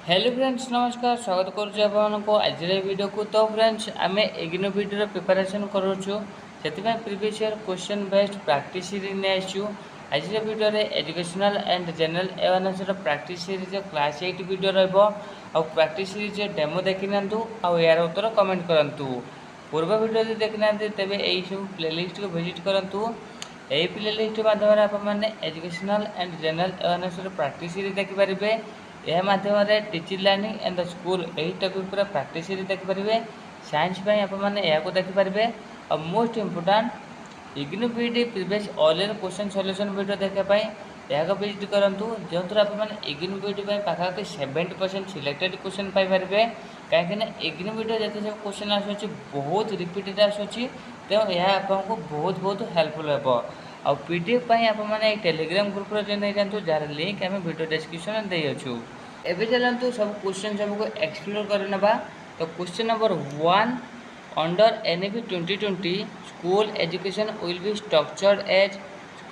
Hello friends नमस्कार स्वागत करुँ आज वीडियो को। तो फ्रेंड्स आम एग्नो वीडियो प्रिपरेशन करुचु से previous year question based practice series नहीं आसू। आज video educational and general awareness practice series class 8 video practice series demo देखी ना आउ यार उत्तर कमेंट करूँ। पूर्व वीडियो देखी ना तेज यही सब प्लेलिस्ट को विजिट करूँ। यही प्लेलिस्ट माध्यम आपने educational and general awareness practice series देखिपारे। यह माध्यम teaching learning and the school यही टॉपिक पूरा प्रैक्टिस सीरीज देखिपारे। साइंस आपको देखिपारे और most important IGNOU PD previous all year question solution video देखापी यहाँ विजिट करूँ। जो थ्रू इग्नू पीडी पाखापाखि 70% सिलेक्टेड क्वेश्चन पाइपर कहीं इग्नू वीडियो जिते सब क्वेश्चन आसूँ बहुत रिपीटेड आसूँ तो यह आपको बहुत बहुत हेल्पफुल हो। और पीडीएफ आपने टेलीग्राम ग्रुप नहीं जातु जार लिंक आम वीडियो डिस्क्रिप्शन देचु। एवं चलतु सब क्वेश्चन सबको एक्सप्लोर करना। तो question number 1 under NEP 2020 school education will be structured as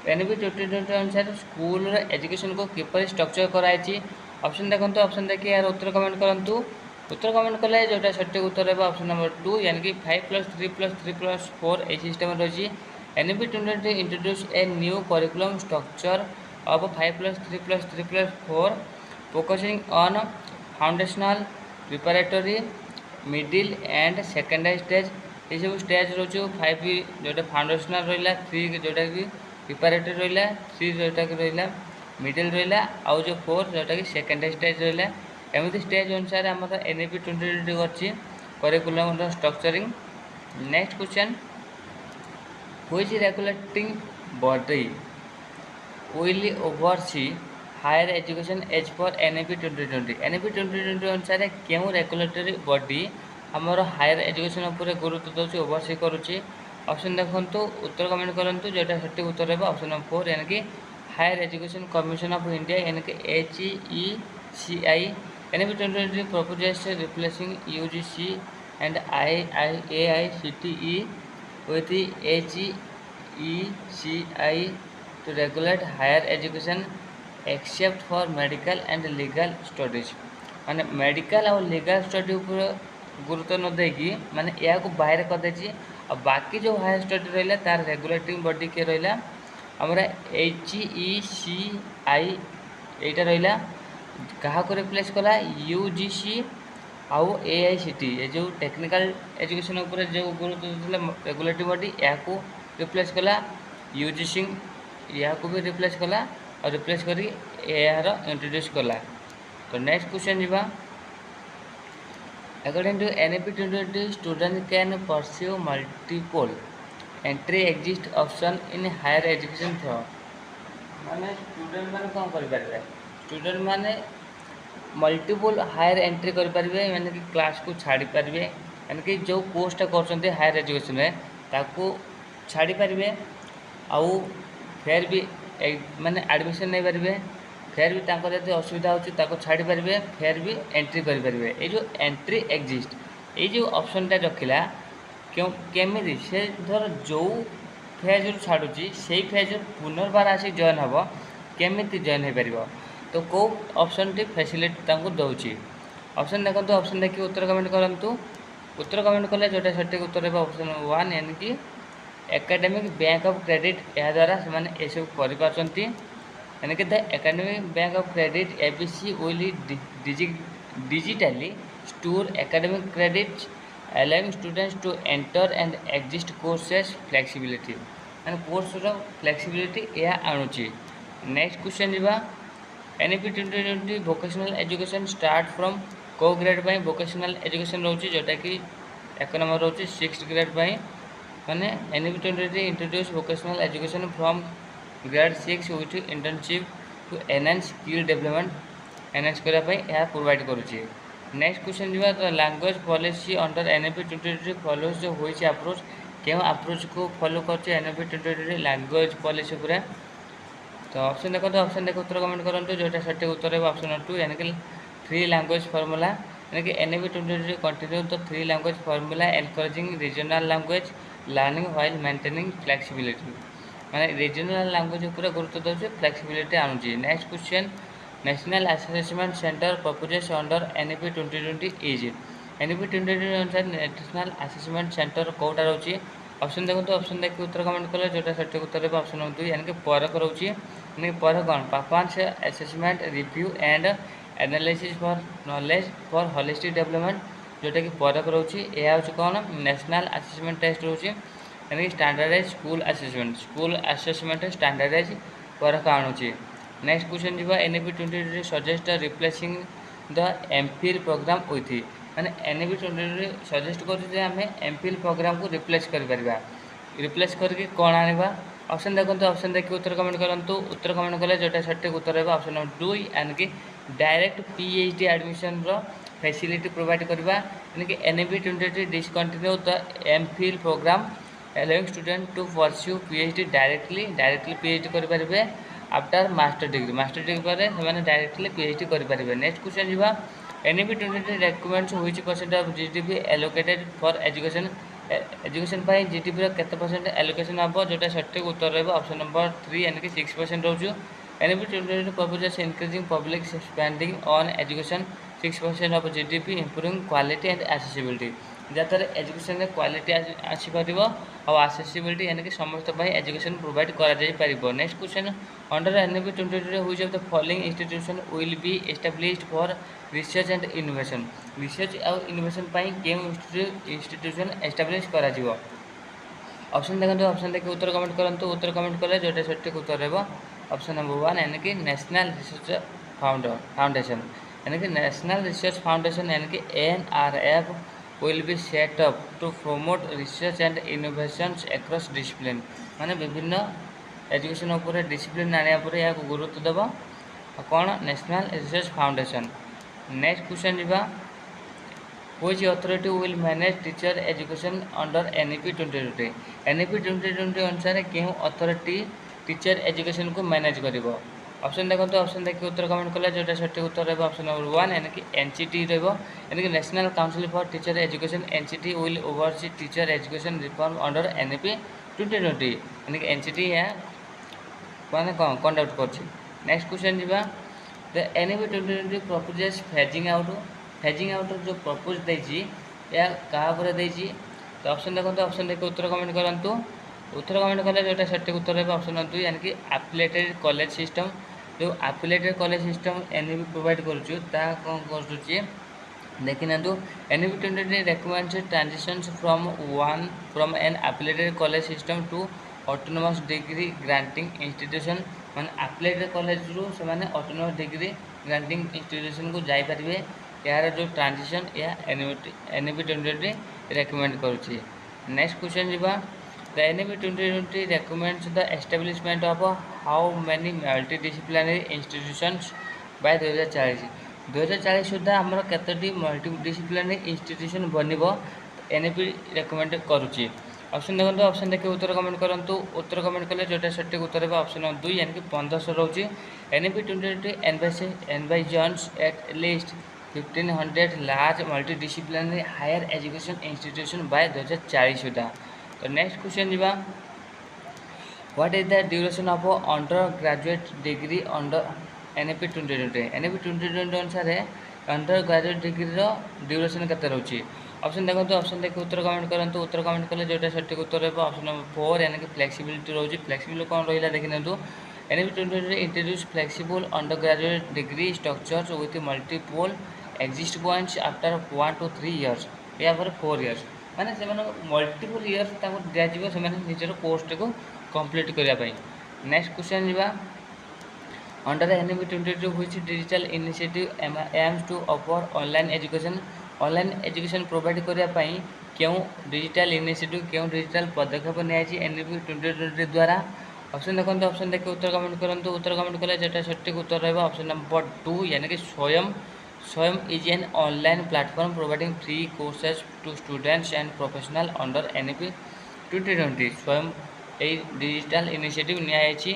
NEP 2020 अनुसार स्कूल एजुकेशन को किपर स्ट्रक्चर कराई। ऑप्शन देखो ऑप्शन देखिए यार उत्तर कमेंट करूँ। उत्तर कमेंट कले जोटा सठिक उत्तर है ऑप्शन नंबर 2 यानी कि 5+3+3+4 यही सिस्टम रही। NEP 2020 introduce a new curriculum structure of 5+3+3+4 focusing on foundational preparatory middle and secondary stage. ये सब स्टेज रोचे 5 जोटा फाउंडेशनल रहा, 3 जोटा कि प्रिपरेटरी रहा, 3 जोटा कि रहा मिडिल रहा, आउ जो 4 जोटा कि सेकेंडरी स्टेज रहा। एमती स्टेज अनुसार आम एनईपी 2020 अच्छी curriculum structuring. Next question which regulating body will oversee higher education as per NEP 2020। NEP 2020 अनुसार क्यों रेगुलेटरी बॉडी आमर हायर एजुकेशन उपर गुरुत्व दौर ओवरसी करुच्ची। ऑप्शन देखो उत्तर कमेंट करूँ जोटा सठिक उत्तर है ऑप्शन नंबर 4 यानी कि higher education commission of India यानी कि HECI। एनईपी 2020 proposes replacing UGC and AICTE with the HECI to regulate higher education except for medical and legal studies। माने मेडिकल और लीगल स्टडी उपर गुरुत्व न देकी माने या को बाहर कर देची। और बाकी जो हायर स्टडी रहा तार रेगुलेटिंग बॉडी के रहा हमारा HECI यहाँ रहा क्या रिप्लेस कला UGC आउ AICT ये जो टेक्निकल एजुकेशन उपर जो गुरुत्व देते रेगुलेटरी बॉडी या रिप्लेस कला UGC या भी रिप्लेस कला और रिप्लेस करी यार इंट्रोड्यूस कला। तो नेक्स्ट क्वेश्चन जीवा according to NEP 2020 student can pursue multiple entry exist option in higher education through. माने स्टूडेंट माने कौन करें स्टूडेंट माने मल्टीपल हायर एंट्री करेंगे यानी कि क्लास को छाड़ी पारे यानी कि जो कोर्सटा कर हायर एजुकेशन में ताकू छाड़ी पारे आउ फेर भी माने एडमिशन नहीं पारे फेर भी जब असुविधा हो छाड़ी पारे फेर भी एंट्री करेंगे। ये जो एंट्री एग्जिस्ट ये जो ऑप्शनटा रखिला क्यों केमी से धर जो फेज रू छाड़ुची से फेज पुनर्बार आसिक जॉइन हम केमी जॉइन हो पार। तो कौ ऑप्शन टी फैसिलिटी दौची। ऑप्शन देखो ऑप्शन देखिए उत्तर कमेंट करूँ। उत्तर कमेंट कले जोटा सठिक उत्तर है ऑप्शन 1 यानी कि एकेडमिक बैंक ऑफ क्रेडिट या द्वारा से सब कर यानी कि the academic bank of credit ABC will digitally store academic credit allowing students to enter and exist courses flexibility माने कोर्स फ्लेक्सिबिलिटी यह आणुची। नेक्स्ट क्वेश्चन जीवा NEP 2020 vocational education start from को ग्रेड पर वोकेशनल एजुकेशन रोचे जोटा कि 1 number रोचे 6th grade पर माने NEP 2020 introduce vocational education from grade 6 with internship to enhance skill development enhance करने यह प्रोवाइड करुच्ची। नेक्स्ट क्वेश्चन जीवा तो language policy under NEP 2020 follows जो होइछि अप्रोच क्यों अप्रोच को फॉलो करछे एनईपी 2020 लैंग्वेज पॉलिसी पूरा। तो ऑप्शन देखो उत्तर कमेंट करूँ जोटा सठिक उत्तर है ऑप्शन नंबर 2 यानी कि 3 लैंग्वेज फार्मूला यानी कि एनईपी 2020 कंटिन्यू तो 3 language formula encouraging regional language learning while maintaining flexibility माने रीजनल लैंग्वेज ऊपर गुरुत्व दौर फ्लेक्सिबिलिटी आणुची। Next question national assessment centre proposes under NEP 2020 is NEP 2020 अनुसार नेशनल असेसमेंट सेंटर कौटा रोचे ऑप्शन देखो ऑप्शन देखिए उत्तर कमेंट कले जोटा सठिक उत्तर है ऑप्शन नंबर 2 यानी कि परक रोचे यानी परक कौन performance assessment review and analysis for knowledge for holistic development जोटा कि परक रोचे यह हूँ कौन नेशनल असेसमेंट टेस्ट रोचे यानी कि स्टैंडर्डाइज स्कूल असेसमेंट स्टैंडर्डाइज परक आणुचे नेक्स्ट क्वेश्चन जी NEP 2020 suggest replacing the MPhil programme with मैंने एनईपी 2020 सजेस्ट करें एमफिल प्रोग्राम को रिप्लेस रिप्लेस करके कौन आने ऑप्शन देखो ऑप्शन देखिए उत्तर कमेंट करूँ उत्तर कमेंट कले जोटा सठिक उत्तर है ऑप्शन नंबर 2 यानी कि direct PhD admission facility provide करवा यानी कि NEP 2020 discontinue the MPhil programme allowing student to pursue PhD directly PhD करें आफ्टर मास्टर डिग्री पर से डायरेक्टली PhD करें नेक्स्ट क्वेश्चन जी NEP 2020 recommends which percent of GDP allocated for education GDP केते percent allocation हम जोटा सठिक उत्तर रहा ऑप्शन नंबर 3 यानी कि 6% रोचु NEP 2020 proposes increasing public spending on education 6% of GDP improving quality and accessibility जहाँद्वारा एजुकेशन क्वालिटी आसीपर और एक्सेसिबिलिटी यानी कि समस्त एजुकेशन प्रोवाइड कर next question under NEP 2020 which of the following institution will be established for research and innovation research और innovation क्यों institution establish कर ऑप्शन देखो ऑप्शन देखिए उत्तर कमेंट करूँ उत्तर कमेंट कले जोटा सठिक उत्तर रहा ऑप्शन नंबर 1 यानी कि नेशनल रिसर्च फाउंडेशन यानी कि नेशनल रिसर्च फाउंडेशन यानी कि NRF will be set up to promote research and innovations across discipline माने विभिन्न एजुकेशन उपर डिसिप्लिन आने या गुरुत्व देव कौन national research foundation next question जी which authority will manage teacher education under NEP 2020 NEP 2020 अनुसार क्यों अथॉरिटी टीचर एजुकेशन को मैनेज कर ऑप्शन देखो ऑप्शन देखिए उत्तर कमेंट कले जोटा सठिक उत्तर रहा ऑप्शन नंबर 1 यानी कि एनसीटी यानी कि national council for teacher education NCT will oversee teacher education reform under NEP 2020 यानी कि एनसीटी मैंने कंडक्ट कर नेक्स्ट क्वेश्चन जी the NEP 2020 proposes phasing out जो प्रपोज देती या क्या तो ऑप्शन देखो ऑप्शन देखिए उत्तर कमेंट करूँ उत्तर कमेंट कले जोटा सठिक उत्तर रहा ऑप्शन नंबर 2 यानी कि एफिलिएटेड कॉलेज सिस्टम जो affiliated college system NEP provide करुचु कौन कर देखी ना NEP 2020 recommends transitions from an affiliated college system to autonomous degree granting institution मान एफिलिएटेड कॉलेज रू से ऑटोनोमस डिग्री ग्रांटिंग इंस्टीट्यूशन को जापरेंगे यार जो ट्रांजिशन या एनईपी 2020 रेकमेंड करुच्ची नेक्स्ट क्वेश्चन जी The NEP 2020 recommends the establishment of how many multidisciplinary institutions by 2040 सुधा आमर केतोटी मल्टीडिसिप्लिनरी इंस्टीट्यूशन बनब एनईपी रेकमेंड करुच्ची ऑप्शन देखो ऑप्शन देखिए उत्तर कमेंट करूँ उत्तर कमेंट कले जोटा सठिक उत्तर है ऑप्शन नंबर 2 यानी कि 1500 रोचे NEP 2020 envisions at least 1500 large multidisciplinary higher education institution by 2040 सुधा तो नेक्स्ट क्वेश्चन जी what is the duration of undergraduate degree under NEP 2020 NEP 2020 अनुसार अंडर ग्रेजुएट डिग्री ड्यूरेशन केते रोची ऑप्शन देखो ऑप्शन देखिए उत्तर कमेंट करूँ उत्तर कमेंट कले जोटा सठिक उत्तर है ऑप्शन नंबर 4 यानी कि फ्लेक्सिबिलिटी रोची फ्लेक्सिबिलिटी कौन रहा देखी ना NEP 2020 introduce flexible under graduate degree structures with multiple exist points after 1 to 3 years या 4 years माने से मल्टीपल इयर्स दिज्व से निजर कोर्स को कंप्लीट करने नेक्स्ट क्वेश्चन जी under NEP 2020 which digital initiative aims to offer online education provide करने क्यों डिजिटल इनिशिएटिव क्यों डिजिटल पदक्षेप नियाची एनईपी 2020 द्वारा ऑप्शन देखो ऑप्शन देखिए उत्तर कमेंट करूँ उत्तर कमेंट कले जोटा सठिक उत्तर रहा ऑप्शन नंबर 2 यानी कि Swayam is an online platform providing free courses to students and professional under NEP 2020 Swayam digital initiative नियाची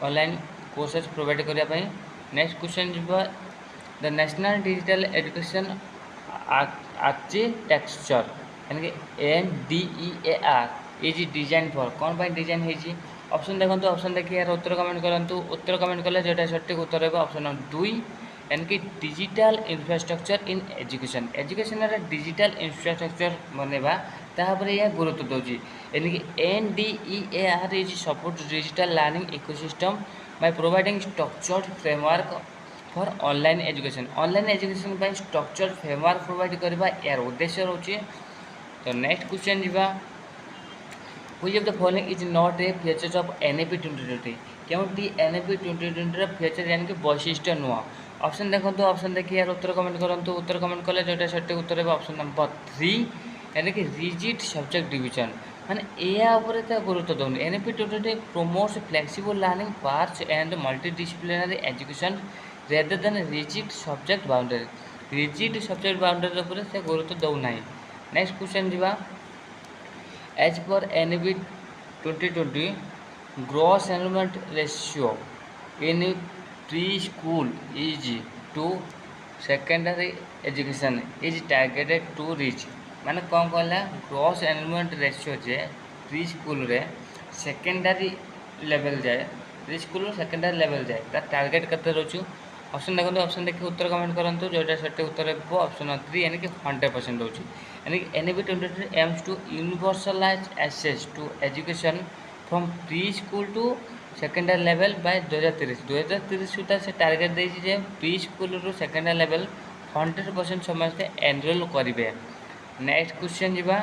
ऑनलाइन कोर्सेज प्रोवाइड करने next question the national digital education architecture यानी कि NDEAR इज डिजाइन फॉर कौन design है option देखो option देखिए यार उत्तर कमेंट करूँ उत्तर कमेंट कले जो सठिक उत्तर रहा ऑप्शन नंबर 2 यानी कि digital infrastructure in education education digital infrastructure बनवा तापर यह गुरुत्व दूसरी यानी कि NDEAR is support digital learning ecosystem by providing structured framework for online education structured framework provide करवा यार उद्देश्य रोचे। तो नेक्स्ट क्वेश्चन जीवा Which of the following is not a feature of NAP 2020 क्योंकि NAP 2020 फीचर यानी कि वैशिष्ट्य नुआ ऑप्शन देखो ऑप्शन देखिए यार उत्तर कमेंट करूँ उत्तर कमेंट कले जो सठिक उत्तर है ऑप्शन नंबर 3 यानी कि रिजिड सब्जेक्ट डिविजन माने या गुरुत्व दौन NAP 2020 promotes flexible learning parts and multidisciplinary education rather than rigid subject boundary से गुरुत्व दौना। नेक्स्ट क्वेश्चन जीवा As per NAP 2020, gross enrollment ratio in preschool is to secondary education is targeted to reach माने कौन कहला gross enrolment ratio जे pre school रे secondary level जाए pre school secondary level जाए तार टारगेट करते रोचु। ऑप्शन देखो ऑप्शन देखिए उत्तर कमेंट करूँ जो सठिक उत्तर है ऑप्शन 3 यानी कि 100% रोचे यानी कि NAP 2020 aims to universalise access to education from pre school to secondary level by 2030 सुधा से टारगेट देजे प्री स्कूल रू सेकेंडरी लेवल 100% समस्ते एनरोल करेंगे। नेक्स्ट क्वेश्चन जीवा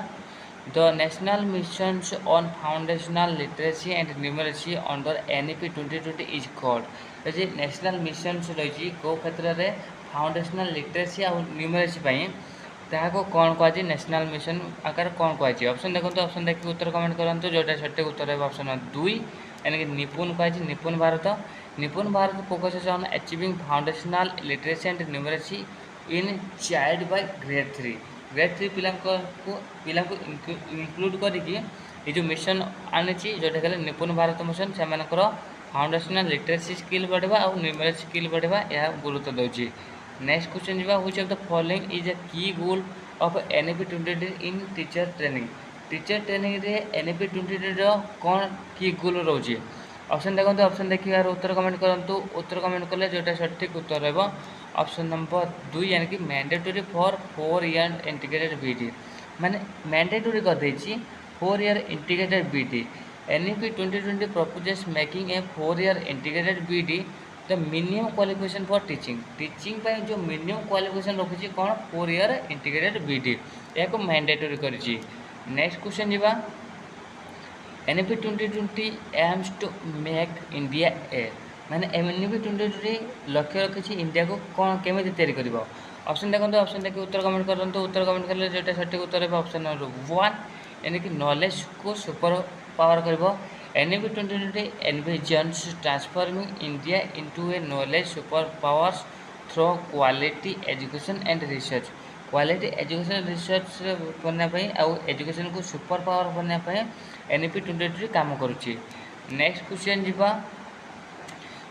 the national mission on foundational literacy and numeracy under NAP 2020 is called ये national mission रही कौ क्षेत्र में फाउंडेशनल लिटरेसी और न्यूमरेसी ताको कौन कहुए नेशनल मिशन आकार कौन कहुए ऑप्शन देखो ऑप्शन देखिए उत्तर कमेंट करूँ जो सठिक उत्तर है ऑप्शन नंबर 2 यानी कि निपुण कहुए Nipun Bharat focus on achieving foundational literacy and numeracy in child by grade 3 पिला को इंक्लूड करके जो मिशन आनी जोटा कहले निपुण भारत मिशन से फाउंडेशनल लिटरेसी स्किल बढ़ेगा और न्यूमरेसी स्किल बढ़ेगा यह गुरुत्व दूसरी। नेक्स्ट क्वेश्चन जीवा which of the following is a key goal of NAP 2020 in teacher training रे NAP 2020 कौन की गोल रोचे ऑप्शन देखो ऑप्शन देखिए यार उत्तर कमेंट करूँ उत्तर कमेंट कले जो सठिक उत्तर है ऑप्शन नंबर 2 यानी कि mandatory for 4 year integrated BD माने मैंडेटरी कर देछि 4 year integrated BD NAP 2020 proposes making a 4-year integrated BD the minimum qualification for teaching पर जो minimum qualification रखी कौन 4 year integrated BD यह मैंडेटरी करी। नेक्स्ट क्वेश्चन जीवा NAP 2020 aims to make India a माने NAP 2020 लक्ष्य रखी इंडिया को कौन केमी तैयारी कर ऑप्शन देखो ऑप्शन देखिए उत्तर कमेंट करूँ उत्तर कमेंट कले जो सठिक उत्तर है ऑप्शन नंबर 1 यानी कि नॉलेज को सुपर पावर कर NAP 2020 envisions transforming India into a knowledge superpowers through quality education and research quality education research बनवाई आउ एजुकेशन को सुपर पावर बनवाई NAP 2020 काम करुच्ची। नेक्स्ट क्वेश्चन जीवा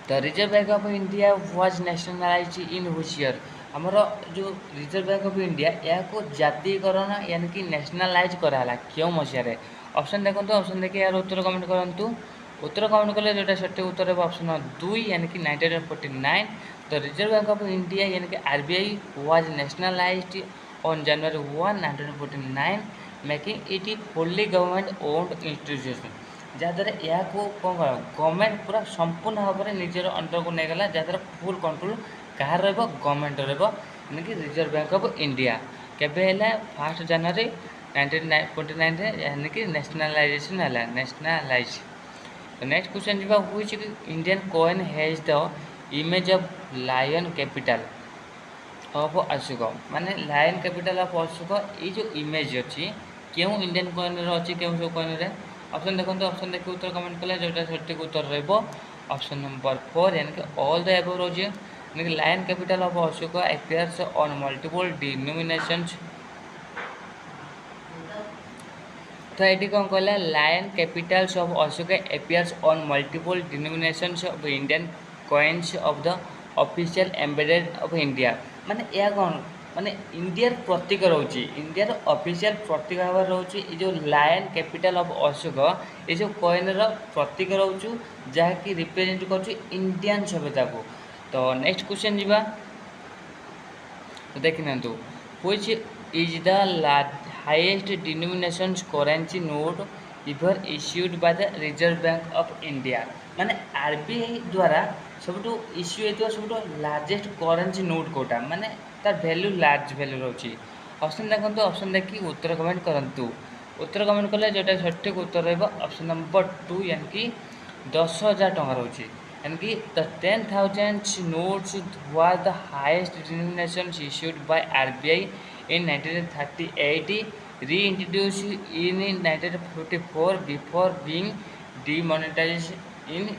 the reserve bank of India was nationalised in which year आमर जो reserve bank of India या को जातीयकरण यानी कि नेशनलाइज कराला क्यों मसीह ऑप्शन देखो ऑप्शन देखिए यार उत्तर कमेंट करूँ उत्तर कमेंट कले जो सठिक उत्तर है ऑप्शन 2 यानी कि 1949 the reserve bank of India यानी कि RBI was nationalised on January 1 1949 making it wholly government owned institution जहाँद्वारा यह कौन गवर्नमेंट पूरा संपूर्ण भाव में निजर अंडर को नहीं गला जहाँद्वारा फुल कंट्रोल कहार गवर्नमेंट यानी कि रिजर्व बैंक ऑफ इंडिया केबे 1 January 1929 यानी कि नेशनलाइजेशन है नेशनलाइज। नेक्स्ट क्वेश्चन जीवा which Indian coin has the image of lion capital of Ashoka माने लायन कैपिटल ऑफ अशोक ये जो इमेज अच्छी क्यों इंडियन कॉइन अच्छी क्यों सब कॉइन रे ऑप्शन देखो ऑप्शन देखिए उत्तर कमेंट कले जो सठिक उत्तर रहिबो ऑप्शन नंबर 4 यानी कि ऑल द एबव रोजे यानी कि lion capital of Ashoka appears on multiple denominations तो ये कौन कहला lion capitals of Ashoka appears on multiple denominations of Indian coins of the official embedded of India माने यह कौन माने इंडिया प्रतीक रोचे इंडिया ऑफिशियल प्रतीक भाव रोचे ये जो लायन कैपिटल ऑफ अशोक ये जो कॉइन प्रतीक रोचु जहाँकि रिप्रेजेंट कर इंडियन सभ्यता को। तो नेक्स्ट क्वेश्चन जीवा तो देखि नंतु which is the highest denomination currency note ever issued by the reserve bank of India माने आरबीआई द्वारा सब इश्यू होता सब लार्जेस्ट करेंसी नोट कोटा माने तार वैल्यू लार्ज वैल्यू रोची। ऑप्शन देखो ऑप्शन देखिए उत्तर कमेंट करूँ उत्तर कमेंट कले जोटा सठिक उत्तर रप्शन नंबर 2 यानी कि 10,000 टଙ୍କା रोचे यानी कि the 10,000 notes was the highest denomination issued by RBI in 1938 reintroduced in 1944 before being demonetized in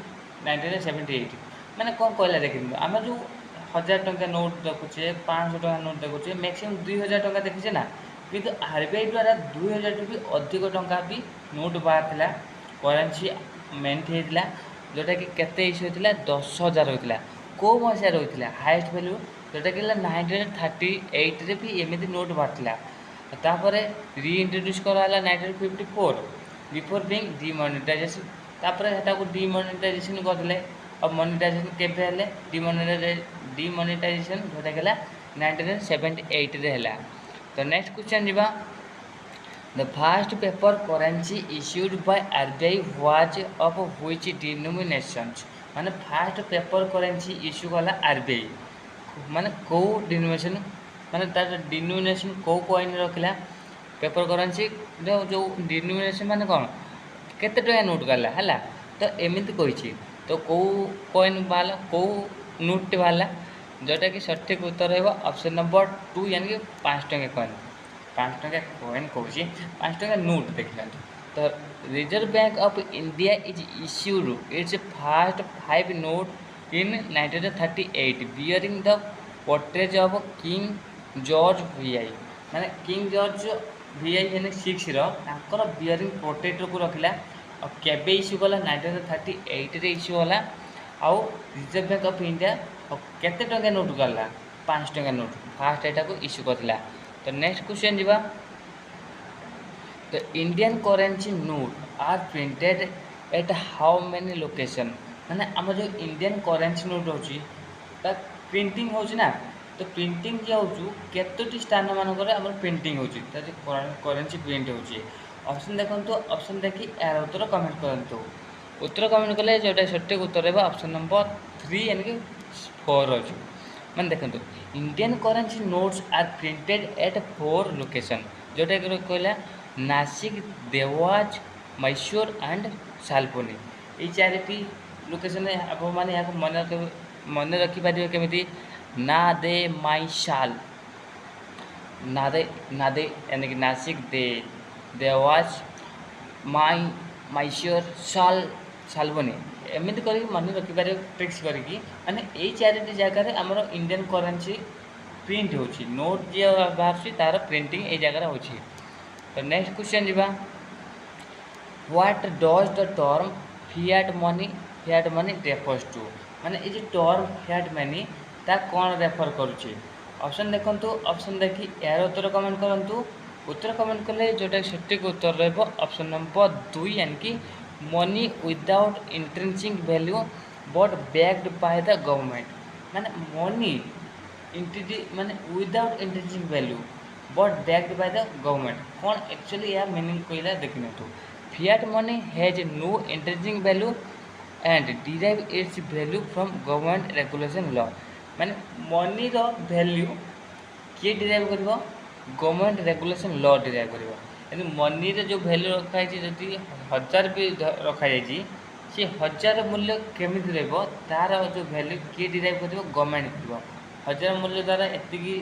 1978 माने कौन कहला देखिए आम जो 1,000 टଙ୍କା नोट देखुचे 500 टଙ୍କା नोट देखुचे मैक्सिमम 2,000 टଙ୍କା देखीचे ना किंतु आरबीआई द्वारा 2,000 टू भी अधिक टଙ୍କା भी नोट बाहर थिला करेंसी मेंट होता जोटा कि केते इश्यू होता 10,000 होता कौ मसीह रही है हाईएस्ट वैल्यू जोटा कि 1938 रे भी एमती नोट बाहर तापर रीइंट्रोड्यूस कराला 1954 बिफोर बीइंग डिमोनेटाइजेशन तापर हेटा को डिमोनेटाइजेशन करले अब मोनेटाइजेशन केबे हेले डिमोनेटाइजेशन जोटा कि 1978 रे हैला। तो नेक्स्ट क्वेश्चन जीवा the first paper currency issued by RBI was of which denominations माने फर्स्ट पेपर करेंसी इश्यू कला आरबीआई माने को डिनोमिनेशन माने तार डिनोमिनेशन को कॉइन रखला पेपर करेंसी जो डिनोमिनेशन माने कोन केते टका नोट गला हला तो एमिति कहिछि तो को कॉइन वाला को नोट वाला जोटा कि सठिक उत्तर है ऑप्शन नंबर 2 यानी कि 5 टଙ୍କା कॉइन 5 टଙ୍କା कॉइन कहूँ 5 टଙ୍କା नोट देख लो। तो reserve bank of India is issued it's first 5 note in 1938 bearing the portrait of king George VI माने किंग जॉर्ज वीआई यानी 6 रो बियरिंग पोर्ट्रेट को रखला और केबे इश्यू कला 1938 रे इश्यू होला आउ रिजर्व बैंक ऑफ इंडिया केते टଙ୍କା नोट गला 5 टଙ୍କା नोट फास्ट एटा को इश्यू करला। तो नेक्स्ट क्वेश्चन जीवा तो Indian currency note are printed at how many location माने आम जो इंडियन करेंसी नोट होची ता प्रिंटिंग होची ना तो प्रिंटिंग जे होचु केतोटी स्थान मानकर हमर प्रिंटिंग होची ता जे करेंसी प्रिंट होची। ऑप्शन देखंतु ऑप्शन देखि यार उत्तर कमेंट करंतु उत्तर कमेंट कले जोटा सठिक उत्तर है ऑप्शन नंबर 3 यानी कि 4 अछि माने देखंतु Indian currency notes are printed at 4 location जोटा कि कहला नासिक देवास मैसूर एंड सालपोनी ये चारिटी लोकेशन आप माने या मन रखी पारे केमिति ना दे मैसाल नादे यानी कि नासिक दे देवास मैसूर सालबनी एमती कर मन रखिपार ट्रिक्स करके माने यही चारिटी जगह आमर इंडियन करेंसी प्रिंट हो नोट जी बाहर तार प्रिंटिंग ये जगह हो। तो नेक्स्ट क्वेश्चन जीवा what does the term fiat money refers to माने ये जो टर्म फिएट मनी ता कौन रेफर करुचे। ऑप्शन देखंतु ऑप्शन देखि यार उत्तर कमेंट करंतु उत्तर कमेंट कले जोटा सठिक उत्तर रहबो ऑप्शन नंबर 2 यानी कि money without intrinsic value but backed by the government माने मनी माने without intrinsic value but backed by the government कौन एक्चुअली या मीनिंग कहला देखिन तो fiat money has no intrinsic value and derive its value from government regulation law माने money रो value किए डिराइव करबो गवर्नमेंट रेगुलेशन लॉ डिराइव करबो यानी मनी रे जो वैल्यू रखा है जदि 1000 भी रखा जाइए सी 1000 मूल्य केमिति रहबो तार जो वैल्यू किए डिराइव करबो गवर्नमेंट करबो 1000 मूल्य द्वारा एतिकी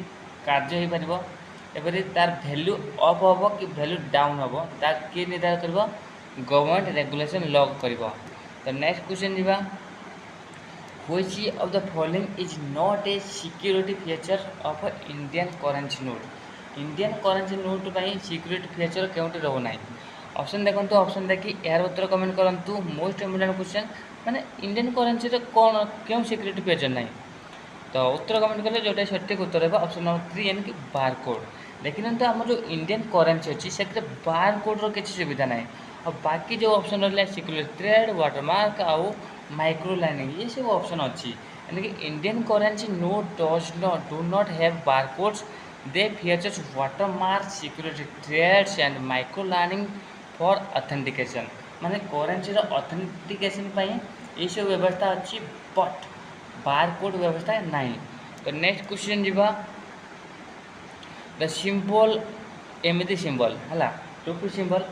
कार्य हो पारिबो एबरे तार वैल्यू अप होबो कि वैल्यू डाउन होबो ता किए निर्धारण करबो गवर्नमेंट रेगुलेशन लॉ करबो। तो नेक्स्ट क्वेश्चन दिबा which of the following is not a security feature of Indian currency note Indian currency note पाई सिक्योरिटी फीचर केउटी रहू नाही। ऑप्शन देखंतु ऑप्शन देखि यार उत्तर कमेंट करंतु मोस्ट इंपोर्टेंट क्वेश्चन माने इंडियन करेंसी रे कोन केउ सिक्योरिटी फीचर नाही तो उत्तर कमेंट कले जोटा सठिक उत्तर है ऑप्शन नंबर 3 यानी कि बारकोड। देखि तो आम जो इंडियन करेन्सी अच्छी से बारकोड्र किसी सुविधा ना और बाकी जो ऑप्शन रहा सिक्योरिटी थ्रेड वाटरमार्क आउ माइक्रो लाइनिंग ये सब ऑप्शन अच्छी यानी कि Indian currency note do not have barcodes they features watermark security threads and micro lining for authentication माने करेन्सी ऑथेंटिकेशन ये सब व्यवस्था अच्छी बट बारकोड व्यवस्था नहीं। तो नेक्स्ट क्वेश्चन जीवा द सिंबल एमती सिंबल है रुपी symbol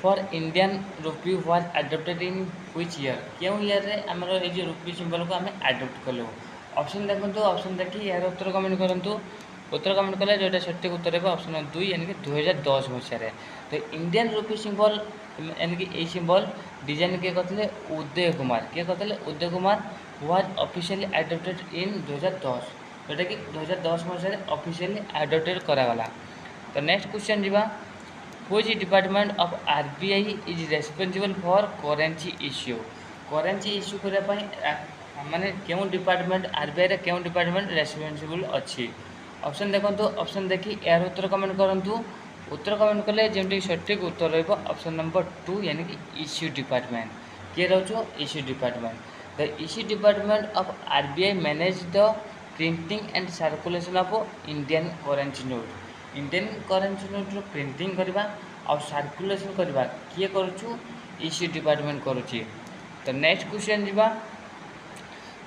for Indian rupee was adapted in which year क्यों ईयर रे आमर ये रुपी सिंबल को आम एडप्ट कलु ऑप्शन देखो ऑप्शन देखिए यार उत्तर कमेंट करूँ उत्तर कमेंट कले जो सठिक उत्तर है ऑप्शन नंबर 2 यानी कि 2010 मसीह। तो इंडियन रुपी सिंबल यानी कि ये सिंबल डिजाइन किए करते उदय कुमार किए करते Uday Kumar was officially adapted इन 2010 जोटा कि 2010 मसीह ऑफिशियली एडप्टेड करागला। तो नेक्स्ट क्वेश्चन जीवा which department of RBI is responsible for currency issue currency issue करने माने क्यों डिपार्टमेंट आरबीआई रे क्यों डिपार्टमेंट रेस्पॉन्सिबल अच्छी ऑप्शन देखो ऑप्शन देखी यार उत्तर कमेंट करूँ उत्तर कमेंट कले जमी सठिक उत्तर ऑप्शन नंबर 2 यानी कि इश्यू डिपार्टमेंट किए रोचो issue department the issue department of RBI manage the printing and circulation of Indian currency note Indian currency note printing करवा और सर्कुलेशन करवा किए करूँ इश्यू डिपार्टमेंट करुच्ची। तो नेक्स्ट क्वेश्चन जीवा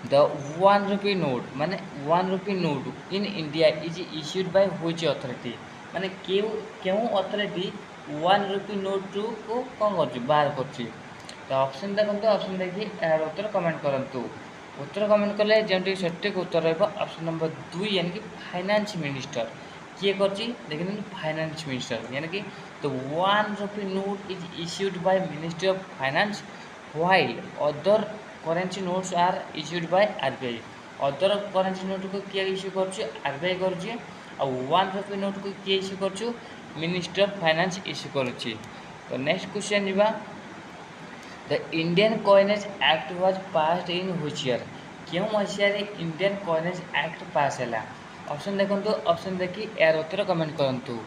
द 1 रुपी नोट माने 1 rupee note in India is issued by which authority माने क्यों अथॉरिटी 1 रुपी नोट को कौन कर बाहर कर। तो ऑप्शन देखो ऑप्शन देखिए यार उत्तर कमेंट करूँ उत्तर कमेंट कले जमी सठिक उत्तर ऑप्शन नंबर 2 यानी कि फाइनेंस मिनिस्टर किए कर देखिए फाइनेंस मिनिस्टर यानी कि तो 1 rupee note is issued by ministry of finance while other currency notes are issued by RBI other currency note को किए इश्यू कर आरबीआई कर 1 रुपी नोट को किए इश्यू कर मिनिस्ट्री ऑफ फाइनेंस इश्यू कर। तो नेक्स्ट क्वेश्चन जीवा the Indian coinage act was passed in which year क्यों मसीह इंडियन कॉइनेज एक्ट पास है ऑप्शन देखो ऑप्शन देखी यार उत्तर कमेंट करूँ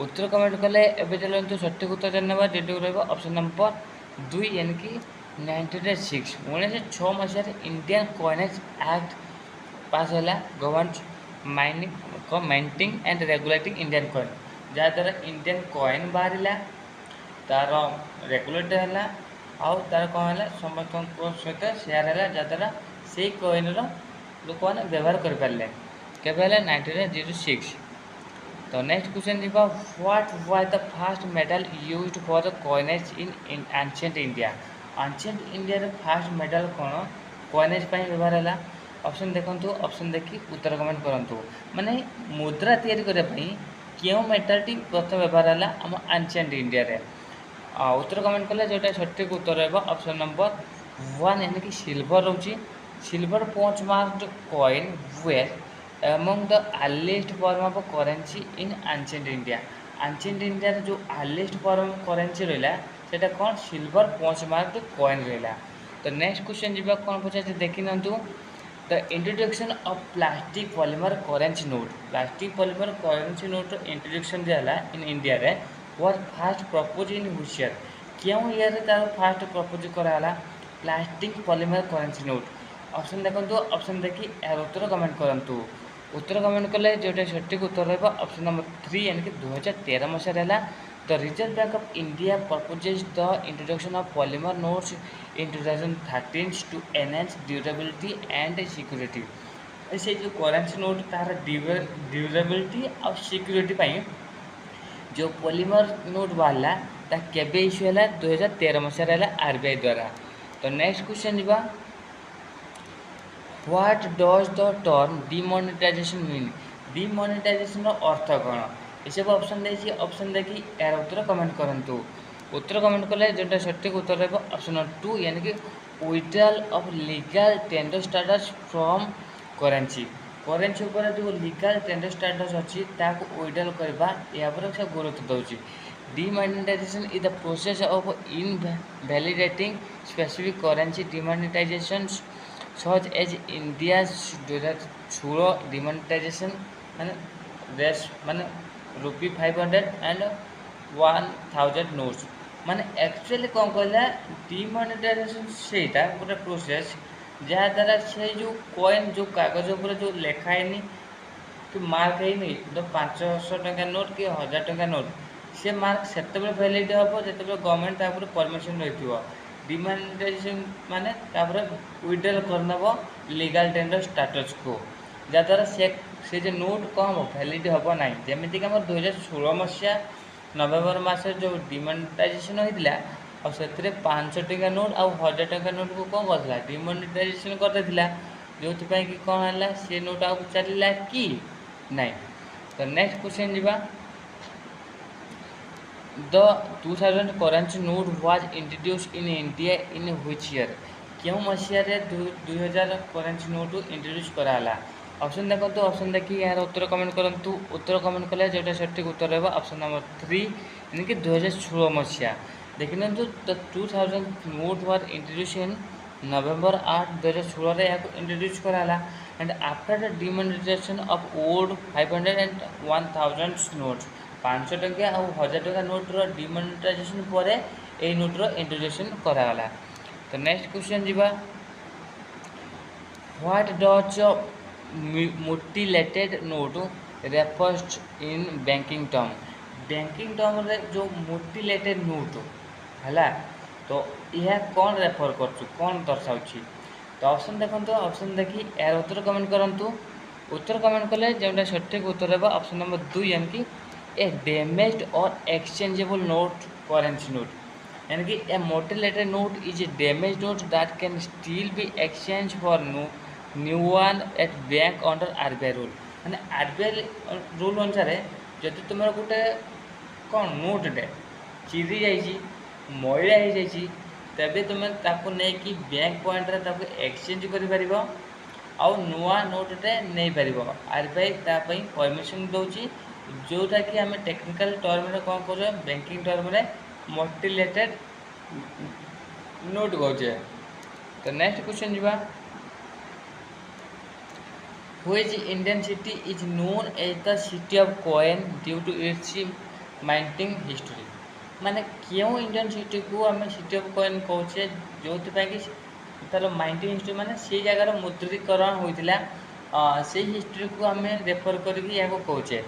उत्तर कमेंट कले एवं चलते सठिक उत्तर जानवा जेटी ऑप्शन नंबर 2 यानी कि 1906 1906 मसीह इंडियन कॉइनेज एक्ट पास है government maintaining and regulating Indian coin जहाँद्वारा इंडियन कॉइन बाहर तार रेगुलेट है आउ तार कौन है समस्त सहित सेयार है जहाँद्वारा से कॉइन लोक मैंने व्यवहार करें केवे 1906। तो नेक्स्ट क्वेश्चन जीवा what was the first metal used for the coinage in ancient India ancient India रे फर्स्ट मेटल कौन कॉइनेज व्यवहार है ऑप्शन देखो ऑप्शन देखी उत्तर कमेंट करूँ माने मुद्रा तैयारी करने क्यों मेटालटी प्रथम व्यवहार है आम एंशिएंट इंडिया रे उत्तर कमेंट कले जोटा सठिक उत्तर ऑप्शन नंबर 1 यानी कि सिल्वर रोचे silver punch marked coin were among the earliest form of currency in ancient India जो earliest form currency रहा सेटा कौन सिल्वर पंच मार्क्ड कॉइन रहा। तो नेक्स्ट क्वेश्चन जीवा कौन पचार देखी ना the introduction of plastic polymer currency note introduction दिया इन इंडिया रे was fast propose in which year क्यों ईयर तार फास्ट प्रपोज कराला plastic polymer currency note option देखो ऑप्शन देखी यार उत्तर कमेंट करूँ उत्तर कमेंट कले जोटा सठिक उत्तर ऑप्शन नंबर 3 यानी कि 2013 मसीह रहा the reserve bank of India proposes the introduction of polymer notes in 2013 to enhance durability and security से जो करेंसी नोट तार ड्यूरेबिलिटी और सिक्योरिटी जो पॉलीमर नोट बाहर केबे इश्यू है 2013 मसीह रहा आरबीआई द्वारा। तो नेक्स्ट क्वेश्चन जीवा what does the term demonetisation mean demonetisation अर्थ कौन ये सब ऑप्शन देखी यार उत्तर कमेंट करूँ उत्तर कमेंट कले जोटा सठिक उत्तर ऑप्शन नंबर 2 यानी कि withdrawal of legal tender status from currency उपर जो लीगल टेंडर स्टेटस अच्छी विड्रॉल करवा या से गुरुत्व दूसरी demonetisation is the process of invalidating specific currency demonetisation such as India 2016 demonetisation माने रेस माने ₹500 एंड 1000 नोट्स माने एक्चुअली कौन कहला डिमोनेटाइजेशन सेटा गोटे प्रोसेस जहाँद्वारा से जो कॉइन जो कागज उपर जो लिखाएनि कि मार्क है तो 500 टंका नोट कि 1000 टंका नोट से मार्क से भैलिड हम जो गवर्नमेंट तापर परमिशन रही डिमोनेटाइजेशन माने विड्रॉल करनब लीगल टेंडर स्टेटस को जहाँद्वारा से जो नोट कौन हम भैलिड हम ना जमीक आम 2016 मसीहा नवेम्बर मस जो डिमोनेटाइजेशन होता और से 500 टंका नोट और 1000 टंका नोट को कौन करता डिमोनेटाइजेशन करता जो कि कौन है सी नोट आगे चलला कि नहीं। तो नेक्स्ट क्वेश्चन जी the 2000 currency note was introduced in India in which year क्यों मसीह 2000 करेंसी नोट इंट्रोड्यूस कराला ऑप्शन देखो तो ऑप्शन देखिए यार उत्तर कमेंट करूँ उत्तर कमेंट कले जो सठिक उत्तर रहा ऑप्शन नंबर 3 यानी कि 2016 मसीहा देखि the 2000 note was introduce in November 8 2016 या इंट्रोड्यूस कराला and after the demonetisation of old 500 and 1000 notes 500 टंका और 1000 टंका नोट्र डिमोनेटाइजेशन पर यही नोट्र इंट्रोड्यूसन कराला। तो नेक्स्ट क्वेश्चन जी what does mutilated note refers in banking term रे जो मोटिलेटेड नोट है तो यह कौन रेफर कर दर्शाऊँ तो ऑप्शन देखो ऑप्शन देखी यार उत्तर कमेंट करूँ उत्तर कमेंट कले जो सठिक उत्तर है ऑप्शन नंबर 2 यानी कि ए डैमेज्ड और एक्सचेंजेबल नोट करेंसी नोट यानी कि a mutilated note is a damaged note that can still be exchange for new one at bank under RBI rule माने आरबीआई रूल अनुसार जदि तुम गोटे कौन नोटे चिरी जा मैला हो जाए तेबे तुम ताको नहीं कि बैंक पॉइंट रे ताको एक्सचेंज कर पारिबो आउ नुआ नोटे नहीं पार आरबीआई तापई परमिशन दौची जोटा कि आम टेक्निकल टर्म रे कौन कर बैंकिंग टर्म रे मोटिलेटेड नोट कहे। तो नेक्स्ट क्वेश्चन जी which Indian city is known as the city of coin due to its minting history माने क्यों इंडियन सिटी को आम सिटी ऑफ कॉइन कहे जो कि तार माइंटिंग हिस्ट्री माने से जगार मुद्रीकरण होता से हिस्ट्री को आम रेफर करके कहे।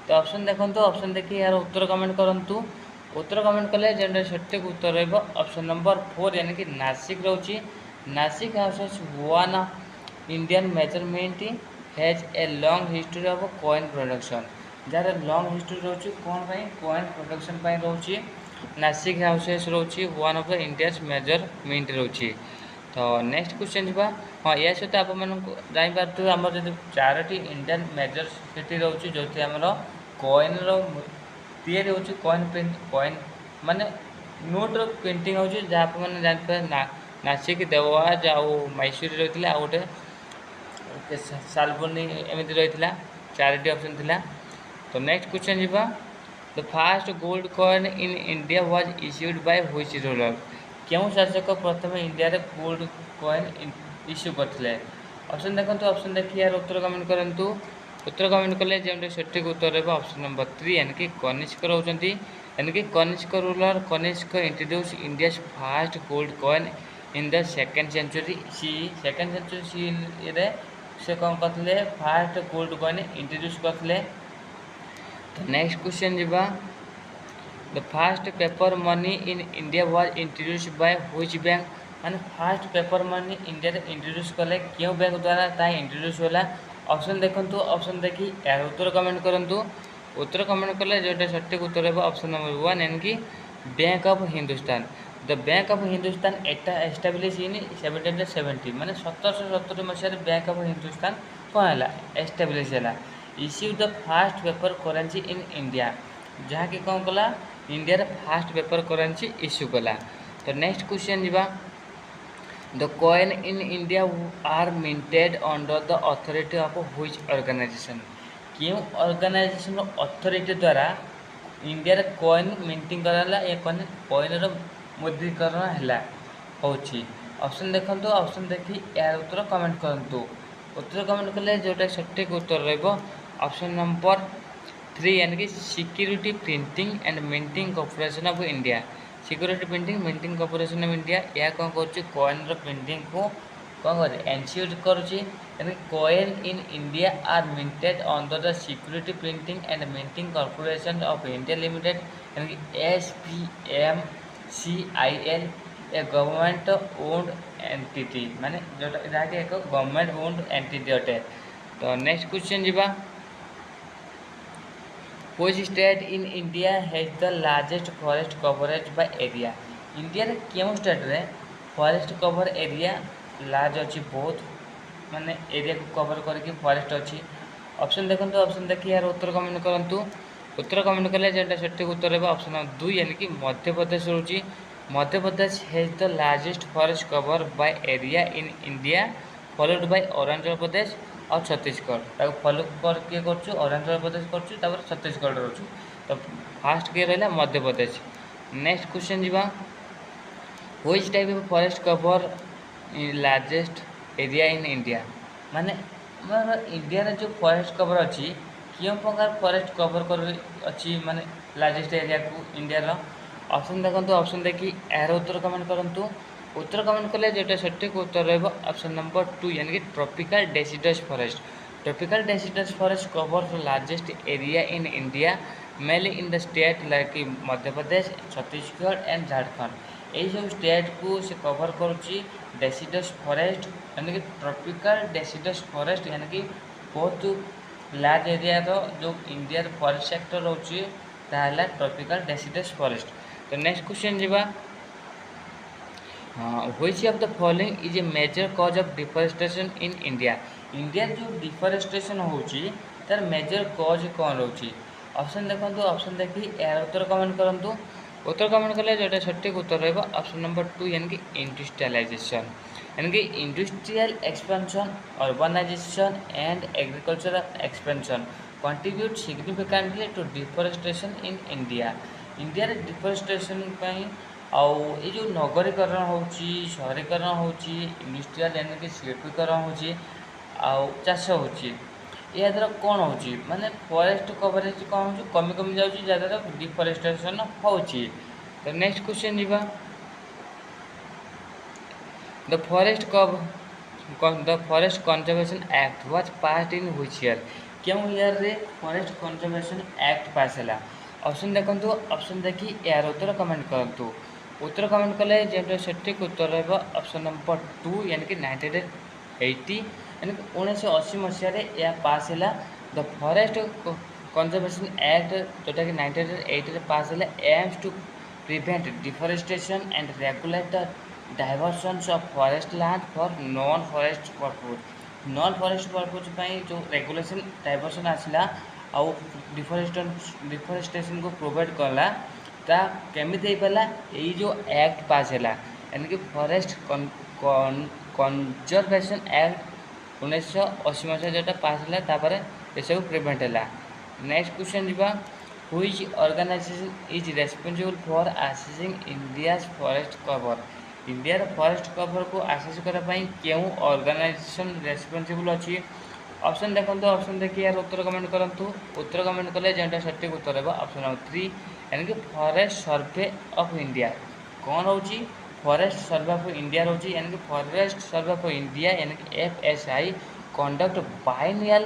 तो ऑप्शन देखो ऑप्शन देखिए यार उत्तर कमेंट करूँ उत्तर कमेंट कले जो सठिक उत्तर ऑप्शन नंबर 4 यानी कि नासिक रोचे Nashik houses one Indian measurement has a long history of coin production jar long history रोचे कौन कॉइन प्रोडक्शन रोचे नासिक हाउसेस रोचे one of the India measurement रोचे। तो नेक्स्ट क्वेश्चन जी हाँ या सहित आप जानपारे आम जो 4टी इंडियन मेजर सिटी रोचे जो आमर कॉइन तैयारी होची कॉइन माने नोट प्रिंटिंग होची जहाँ आप मैंने जानते नासिक देवराज आउ मैसूर रही है गोटे सालबनी एमती रही है 4टी ऑप्शन थिला। तो नेक्स्ट क्वेश्चन जी the first gold coin in India was issued by which ruler क्यों शासक प्रथम इंडिया रे गोल्ड कॉइन इश्यू करते ऑप्शन देखो ऑप्शन देखिए यार उत्तर कमेंट करूँ उत्तर कमेंट कले जो सठिक उत्तर है ऑप्शन नंबर 3 यानी कि कनिष्क रोचंती यानी कि Kanishka ruler Kanishka introduce India first gold coin in the second century C रे से कौन करते फास्ट गोल्ड कॉइन इंट्रोड्यूस करते। तो नेक्स्ट क्वेश्चन जी the first paper money in India was introduce by which bank माने first paper money India introduce कले क्यों बैंक द्वारा ता इंट्रोड्यूस होला ऑप्शन देखो ऑप्शन देखी यार उत्तर कमेंट करूँ उत्तर कमेंट कले जो सठिक उत्तर है ऑप्शन नंबर 1 यानी कि bank of Hindustan the bank of Hindustan establish इन 1770 माने 1770 मसीह बैंक ऑफ हिंदुस्तान कौन है एस्टाब्लिश है issue the first paper currency in India जहाँ कि कौन कला इंडिया रे फास्ट पेपर करेंसी इश्यू कला। तो नेक्स्ट क्वेश्चन जीवा the coin in India are minted under the authority of which organization क्यों ऑर्गेनाइजेशन अथॉरिटी द्वारा इंडिया कॉइन मिंटिंग कराला ये कॉइन रो मुद्रीकरण है होची ऑप्शन देखो ऑप्शन देखी यार उत्तर कमेंट करूँ। उत्तर कमेंट कले जोटा सठिक उत्तर ऑप्शन नंबर 3 यानी कि Security Printing and Minting Corporation of India. Security Printing Minting Corporation of India या कौन कर कॉइन प्रिंटिंग को कौन कर एनश्योर करुच्ची। Coin in India are minted under the Security Printing and Minting Corporation of India Limited यानी SPMCIL a government owned entity माने जोटा एक गवर्नमेंट ओन्ड एंटिटी अटे। तो नेक्स्ट क्वेश्चन जीवा which state in India has the largest forest coverage by area. India रे केउं state रे forest cover area large अच्छी बहुत माने एरिया को कवर करके फॉरेस्ट अच्छी। ऑप्शन देखो ऑप्शन देखिए यार उत्तर कमेंट करूँ। उत्तर कमेंट कले जेटा सठिक उत्तर है ऑप्शन नंबर 2 यानी कि मध्य प्रदेश रोची। Madhya Pradesh has the largest forest cover by area in India followed by Arunachal Pradesh और छत्तीसगढ़। फॉलो कर किए कर अरुणाचल प्रदेश कर छत्तीसगढ़ रोचु। तो फास्ट किए रहा मध्य प्रदेश। नेक्स्ट क्वेश्चन जीवा which type of forest cover largest area in India माने इंडिया रे जो फॉरेस्ट कवर अच्छी क्यों प्रकार फॉरेस्ट कवर कर अच्छी माने लार्जेस्ट एरिया को इंडिया रो। ऑप्शन देखो ऑप्शन देखी यार उत्तर कमेंट करूँ। उत्तर कमेंट कले जोटा सठिक उत्तर रहा ऑप्शन नंबर 2 यानी कि tropical deciduous forest. Tropical deciduous forest cover largest area in India mainly in the state like Madhya Pradesh Chhattisgarh and Jharkhand. यही सब स्टेट को से कवर करुच्ची डेसिडस फॉरेस्ट यानी कि ट्रॉपिकल डेसिडस फॉरेस्ट यानी कि बहुत लार्ज एरिया जो इंडिया फॉरेस्ट सेक्टर रोचे ताला ट्रॉपिकल डेसिडस फॉरेस्ट। तो नेक्स्ट क्वेश्चन जीवा which of the following is a major cause of deforestation in India. India जो डिफॉरेस्टेशन होची तार मेजर कॉज कौन रोची। ऑप्शन देखो ऑप्शन देखी यार उत्तर कमेंट करूँ। उत्तर कमेंट कले जोटा सठिक उत्तर रहा ऑप्शन नंबर 2 यानी कि इंडस्ट्रियलाइजेशन यानी कि industrial expansion urbanization and agricultural expansion contribute significantly to deforestation in India. India रे डिफॉरेस्टेशन आउ ये जो नगरीकरण होची शहरीकरण होची इंडस्ट्रियल यानी कि शिल्पीकरण होची आउ चाष होची या द्वारा कौन होची माने फॉरेस्ट कवरेज कौन होची कमी कमी जाउची ज्यादा डिफॉरेस्टेशन होची। तो नेक्स्ट क्वेश्चन जीवा the forest conservation act was passed in which year. क्यों ईयर रे फॉरेस्ट कंजर्वेशन एक्ट पास है। ऑप्शन देखो ऑप्शन देखी यार उत्तर कमेंट करूँ। उत्तर कमेंट कले जो सठिक उत्तर रहा ऑप्शन नंबर 2 यानी कि 1980 यानी कि 1980 मसीह यह पास है। द फॉरेस्ट कंजर्वेशन एक्ट जोटा कि 1980 पास है aims to prevent deforestation and regulate the diversions of forest land for non forest purpose. Non forest purpose जो रेगुलेशन डाइवर्सन आसला आउ डिफॉरेस्टेशन को प्रोवाइड कला ता केमिति पाला यही जो एक्ट पास है यानी कि फॉरेस्ट कंजर्वेशन एक्ट 1980 मसीहा जोटा पास है तापर ये सब प्रिवेंट है। नेक्स्ट क्वेश्चन जीवा which organization is responsible for assessing India's forest cover. India forest cover को असेस करने क्यों ऑर्गेनाइजेशन रेस्पॉन्सिबल अच्छी। ऑप्शन देखो ऑप्शन देखिए यार उत्तर कमेंट करूँ। उत्तर कमेंट कले जो सठिक उत्तर है ऑप्शन नंबर 3 यानी कि फॉरेस्ट सर्वे ऑफ इंडिया कौन रोची फॉरेस्ट सर्वे ऑफ इंडिया रोची यानी कि फॉरेस्ट सर्वे ऑफ इंडिया यानी कि FSI conduct biennial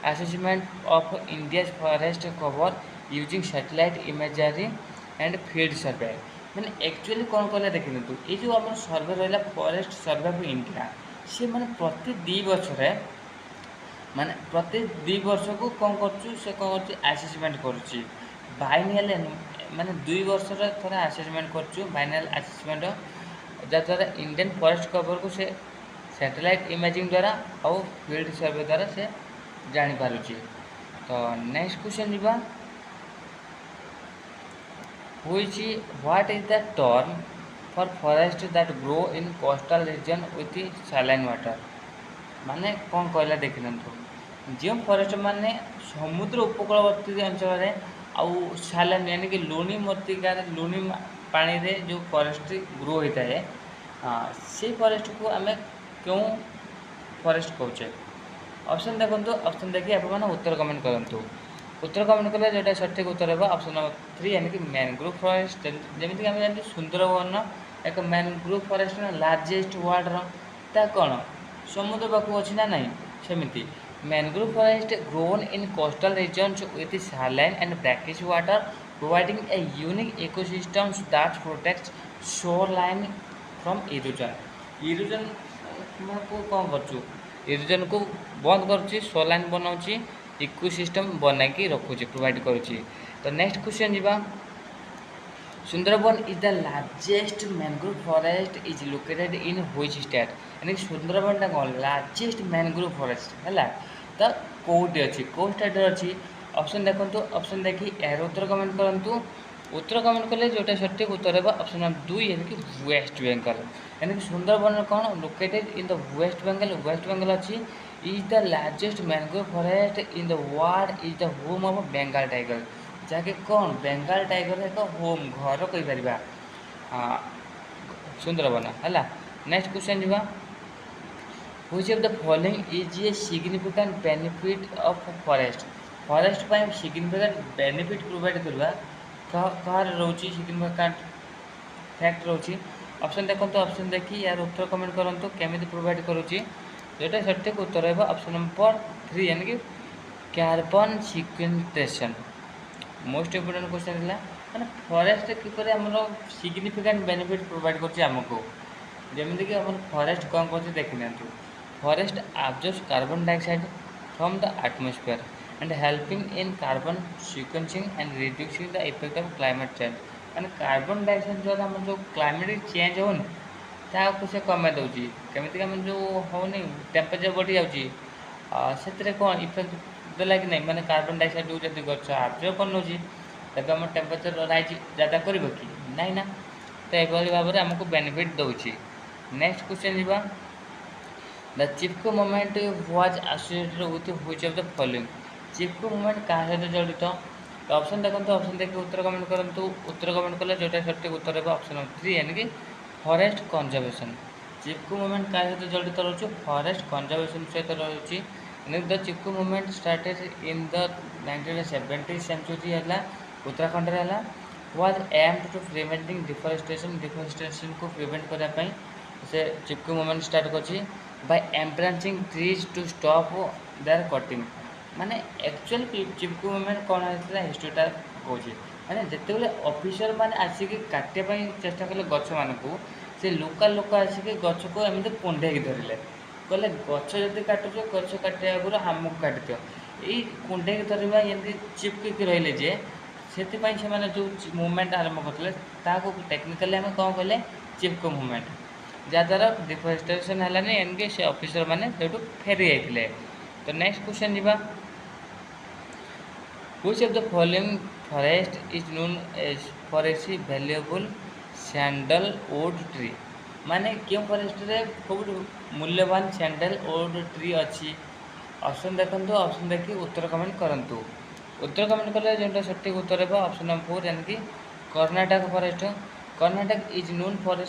assessment of India forest cover using satellite imagery and field survey मैंने एक्चुअली कौन कहला देखी तू ये जो आम सर्वे रहा फॉरेस्ट सर्वे ऑफ इंडिया सी मैंने प्रति 2 वर्ष माने प्रति 2 वर्ष को कौन कर आसेसमेंट करुच्ची बाइनियल माने 2 वर्ष थोड़ा आसेसमेंट कर बाइनियल आसेसमेंट जद्वारा इंडियन फॉरेस्ट कवर को से सैटेलाइट इमेजिंग द्वारा और फील्ड सर्वे द्वारा से जापर। तो नेक्स्ट क्वेश्चन जीवा what is the term for forest that grow in coastal region with saline water माने कौन कहला देखी जो फॉरेस्ट माने समुद्र उपकूलवर्ती अंचल आउ सैलाइन यानी कि लुणी मृत्तिका लुणी पानी रे जो फॉरेस्ट ग्रो होता है हाँ से फॉरेस्ट को आम क्यों फॉरेस्ट कहे ऑप्शन देखो ऑप्शन देखिए आप उत्तर कमेंट करूँ उत्तर कमेंट कले जो सठिक उत्तर है ऑप्शन नंबर 3 यानी कि मैनग्रोव फॉरेस्ट जमीक आम जानते सुंदरबन एक मैनग्रोव फॉरेस्ट लार्जेस्ट वर्ल्डर कौन समुद्र पाखु अच्छी ना नहीं सेमती mangrove forest grown in coastal regions with saline and brackish water providing a unique ecosystems that protects shoreline from erosion को कौन कर इरोजन को बंद करुच्ची सोलाइन बनाऊँच इकोसिस्टम बनैकी रखुच्छे प्रोवाइड करुच्ची। तो नेक्स्ट क्वेश्चन जीवा Sundarban is the largest mangrove forest is located in which state यानी सुंदरबन कौन largest mangrove forest है तो कौटी अच्छी कौ स्टेट अच्छी ऑप्शन देखो ऑप्शन देखी यार उत्तर कमेंट करूँ उत्तर कमेंट कले जोटा सठिक उत्तर है ऑप्शन नंबर 2 यानी कि वेस्ट बेंगल यानी कि सुंदरबन कौन located in the West Bengal अच्छी is the largest mangrove forest in the world is the home of Bengal tiger जहाँकि कौन बेंगल टाइगर एक होम घर कहीपर सुंदरबन है। नेक्स्ट क्वेश्चन जीवा which of the following is a significant benefit of forest forest पर significant benefit provide करवा कहार रोची significant fact रोची option देखो option देखी यार उत्तर कमेंट करूँ केमी प्रोवाइड करुच्ची जोटा सठिक उत्तर है ऑप्शन नंबर 3 यानी कि carbon sequestration most important question है मैंने फॉरेस्ट किपर आम सिग्निफिकेंट बेनिफिट प्रोवाइड करमको जमीक आम फॉरेस्ट कौन कर देखी ना forest absorbs carbon dioxide from the atmosphere and helping in carbon sequencing and reducing the effect of climate change मैंने कार्बन डाइऑक्साइड जो आम जो क्लाइमेट चेंज होनी ताकू से कमे दूसरी केमी आम जो होनी टेम्परेचर बढ़ी जाऊँगी कौन इफेक्ट देला कि नहीं मैंने कार्बन डाइऑक्साइड जब गच आब्जर्व कर नौ तब आम टेम्परेचर राइज ज़्यादा कर नहीं ना तो यह भाव में आमको बेनिफिट दूसरी। नेक्स्ट क्वेश्चन जीवा the Chipko movement was associated with which of the following Chipko movement क्या सहित जड़ित तो ऑप्शन देखो ऑप्शन देखिए उत्तर कमेंट करूँ उत्तर कमेंट कले जोटा सठिक उत्तर है ऑप्शन नंबर 3 यानी कि फॉरेस्ट कंजर्वेशन चिपको मूवमेंट क्या सहित जड़ित रोचे फॉरेस्ट कंजर्वेशन सहित रही the Chipko movement started in the 1970 century है उत्तराखंड है was aimed to preventing deforestation को प्रिवेंट करने से चिपको मूवमेंट स्टार्ट कर by embracing trees to stop their cutting माने एक्चुअल चिपको मूवमेंट कौन होता हिस्ट्रीटा कौन मैंने जिते ऑफिसर मैंने आसिक काटापी चेष्टा कले गछ मानू से लोकाल लोक आसिक गछ को एमती कुंडे धरले कहले गछ जब काटुच गछ काटा आगुरी आमको काटी दियो यही कुंडे धरवा एमती चिपक रही जे से जो मूवमेंट आरंभ करते टेक्निकाली आम कौन कहले चिपको मूवमेंट जहाँद्वारा डिफरेस्टेशन है एनके से ऑफिसर मैंने से फेरी जाते। तो नेक्स्ट क्वेश्चन जीवा which of the following forest is known as for its valuable sandalwood tree माने क्यों फॉरेस्ट रे खूब मूल्यवान सैंडलवुड ट्री अच्छी ऑप्शन देखो ऑप्शन देखिए उत्तर कमेंट करूँ उत्तर कमेंट कले जो सठिक उत्तर है ऑप्शन नंबर 4 यानी कि Karnataka forest Karnataka is known for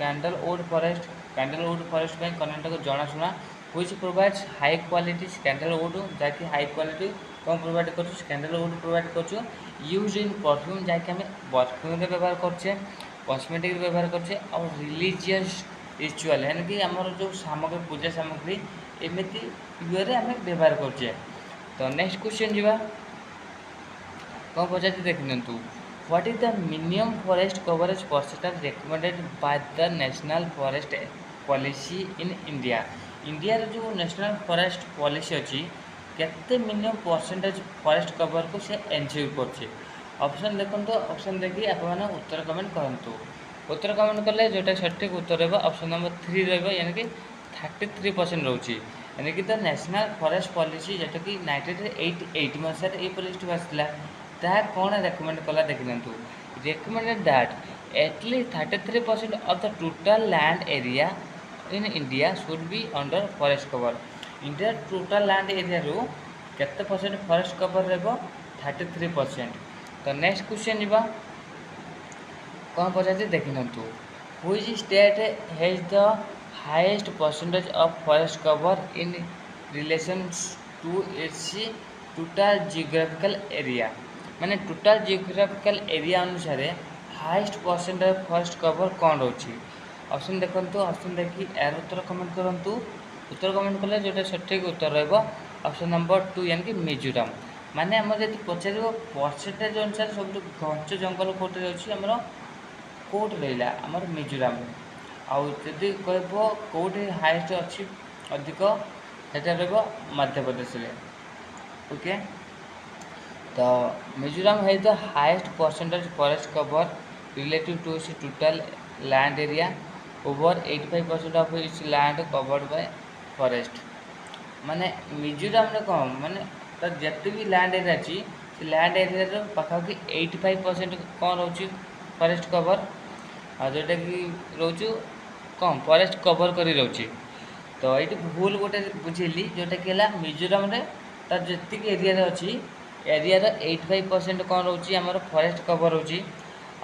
sandalwood forest में कर्नाटक जनाशुना which provides high quality sandalwood जहाँकि हाई क्वालिटी कौन प्रोवाइड कर सैंडलवुड प्रोवाइड कर यूज इन परफ्यूम जहाँकि आम परफ्यूम व्यवहार करछे कॉस्मेटिक व्यवहार करछे और रिलीजियस रिचुअल यानी कि आमर जो सामग्री पूजा सामग्री एमती वे आम व्यवहार करछे। तो नेक्स्ट क्वेश्चन जीवा कौन पचार देख नियंतु what is the minimum forest coverage percentage recommended by the national forest policy in India India जो नेशनल फॉरेस्ट पॉलिसी अच्छी केते मिनिमम परसेंटेज फॉरेस्ट कवर को से एनश्योर करछे ऑप्शन देखो ऑप्शन देखिए आप उत्तर कमेंट करूँ उत्तर कमेंट कले जोटा सठिक उत्तर है ऑप्शन नंबर 3 यानी कि 33% रोचे यानी कि द नेशनल फॉरेस्ट पॉलिसी जोटा कि 1988 मसीह ये पॉलिसी आसला ता कौन रेकमेंड कला देखी नियंतु recommended that at least 33% of the total land area in India should be under forest cover India total land area रू केते परसेंट फॉरेस्ट कवर रहबो 33%। तो नेक्स्ट क्वेश्चन जीवा कौन पचार देखी नियंतु Which state has the highest percentage of forest cover in relation to its total geographical area? माने total geographical area अनुसार highest percentage forest cover कौन रोची? ऑप्शन देखंतु, ऑप्शन देखि यार उत्तर कमेंट करंतु। उत्तर कमेंट कले जोटा सठिक उत्तर रहबो ऑप्शन नंबर 2 यानी कि मिजोरम। माने हमर जति पचारिबो परसेंटेज अनुसार सब घंच जंगल कोटे अछि हमर कोट रहिला हमर मिजोरम। आउ जदि कहबो कोटे हाईएस्ट अछि अधिक सेटा रहबो मध्य प्रदेश रे। ओके, तो Mizoram has the highest percentage forest cover relative to its total land area. Over 85% of its land covered by forest. माने मिजोरम रे कम माने तो जते भी लैंड एरिया अछि से लैंड एरिया रो पाखाकि 85% कौन रोची फॉरेस्ट कवर आ जोटा कि रोचु कम फॉरेस्ट कवर करी रोची। तो ये भूल गोटे बुझेली जोटा कि मिजोरम रे तार जतिक एरिया रे अछि एरिया रो 85% कौन रोची हमर फॉरेस्ट कवर रोची।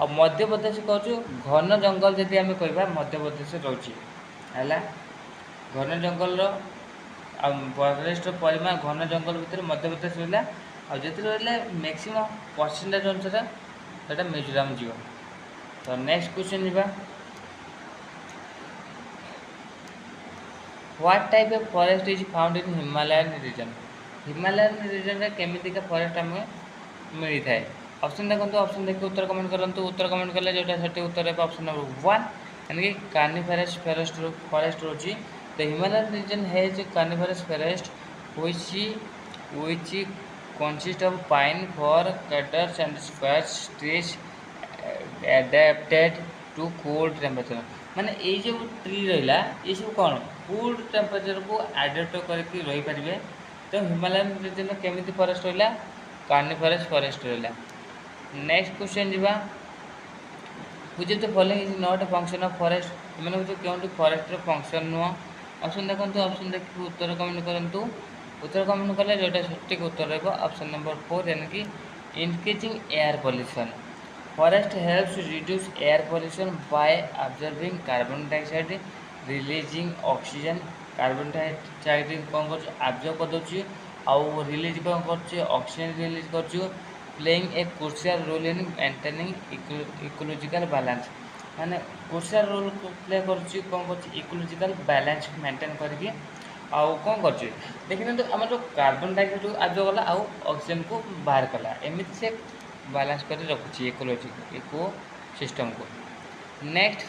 आ मध्य प्रदेश कहछु घन जंगल जदि आमे कहबा मध्य प्रदेश रोची हैला। घन जंगल रो फॉरेस्ट परिमाण घन जंगल भितर मध्य प्रदेश रहला। आ जति रहले मैक्सिमम परसेंटेज अनुसार सेटा मिजोरम जीव। तो नेक्स्ट क्वेश्चन जीवा, what type of forest is found in Himalayan region? Himalayan region रे केमिति का फॉरेस्ट हमें मिली थाए? ऑप्शन देखंतु, ऑप्शन देखि उत्तर कमेंट करंतु। उत्तर कमेंट कले जोटा सठी उत्तर है ऑप्शन नंबर 1 यानी कि कार्निफेरस फॉरेस्ट रोची। The Himalayan region has coniferous forest which consist of pine for cedars and spruce trees adapted to cold temperature। माने ये जो ट्री रहिला ये सब कौन कोल्ड टेम्परेचर को एडेप्ट करके रही पारिबे। तो हिमालयन रीजन केमिति फॉरेस्ट रहिला? कार्निफेरस फॉरेस्ट रहिला। नेक्स्ट क्वेश्चन जीवा, which of the following is not a function of forest? माने जो केउंटी फॉरेस्ट रो फंक्शन नुआ। ऑप्शन देखंतु, ऑप्शन देखि उत्तर कमेंट करंतु। उत्तर कमेंट कले जोटा सठिक उत्तर रहबो ऑप्शन नंबर 4 यानी कि increasing air pollution. Forest helps reduce air pollution by observing carbon dioxide releasing oxygen. Carbon dioxide कौन कर ऑब्जर्व कर दोची आउ रिलीज कौन कर ऑक्सीजन रिलीज कर, playing a crucial role in maintaining ecological balance. माने क्रूशियल रोल प्ले करची कौन कर इकोलॉजिकल बैलेंस मेंटेन करके आउ कौन कर देखिए। तो आम जो कार्बन डाइऑक्साइड ऑब्जर्व कला आउ ऑक्सीजन को बाहर कला एमती से बैलेंस कर रखुची इको सिस्टम को। Next,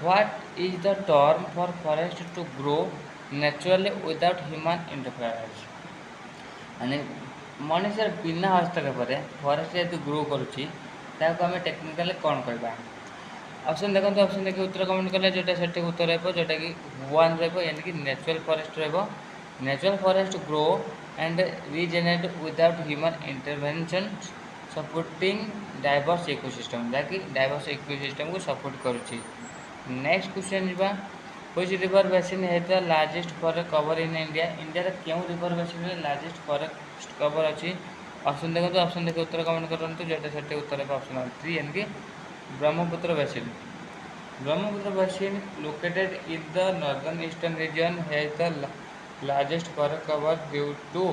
what is the term for forest to grow naturally without human interference? माने मनुष्य बिना हस्तक्षेप फॉरेस्ट यदि ग्रो करुच्ची ताको आम टेक्निकली कौन कहबा? ऑप्शन देखो, ऑप्शन देखिए उत्तर कमेंट कले जोटा सठिक उत्तर रहबो जोटा कि 1 रहबो यानी कि नेचुरल फॉरेस्ट रहबो। Natural forest grow and regenerate without human intervention supporting diverse ecosystem, जहाँकि डाइवर्स इकोसिस्टम को सपोर्ट करुच्ची। नेक्स्ट क्वेश्चन जीवा, which river basin has the largest forest cover in India? India रे केउ रिवर बेसिन रे largest forest cover अछि? Option देखो, option देखि उत्तर comment करंतु। जोटा सठिक उत्तर है ऑप्शन नंबर 3 यानी कि Brahmaputra basin. Brahmaputra basin located in the northern eastern region has the largest forest cover due to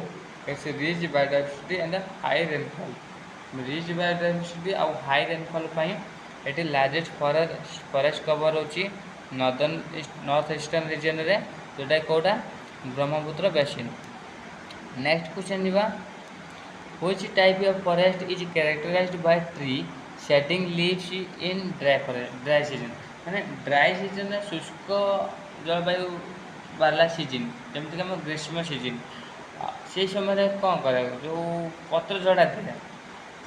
its rich biodiversity and high rainfall। rich biodiversity और high rainfall पाई एटी लार्जेस्ट फॉरेस्ट कवर होची नॉर्थ ईस्टर्न रीजन रे जोटा कोटा Brahmaputra basin. Next question जीवा, which type of forest is characterized by tree shedding leaves in dry season? माने dry season शुष्क जलवायु वाला सीजन जमीक आम ग्रीष्म सीजन से समय कौन करे जो पत्र झड़ा था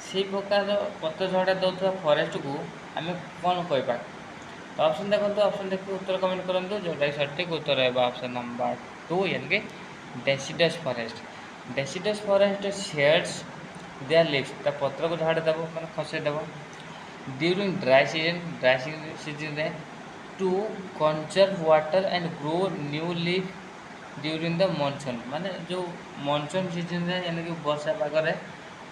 से प्रकार पत्र झड़ा दौरा फॉरेस्ट को आम कौन कहपा? तो ऑप्शन देखो, ऑप्शन देखिए उत्तर कमेंट करूँ। जोटा सठिक उत्तर है ऑप्शन नंबर 2 यानी कि deciduous forest. Deciduous forest sheds their leaves ता पत्र को झाड़ देव मैंने खसे देव ड्यूरिंग ड्राई सीजन रे to conserve water and grow new leaf during the monsoon. माने जो मॉनसून सीजन रे यानी कि वर्षा पागरे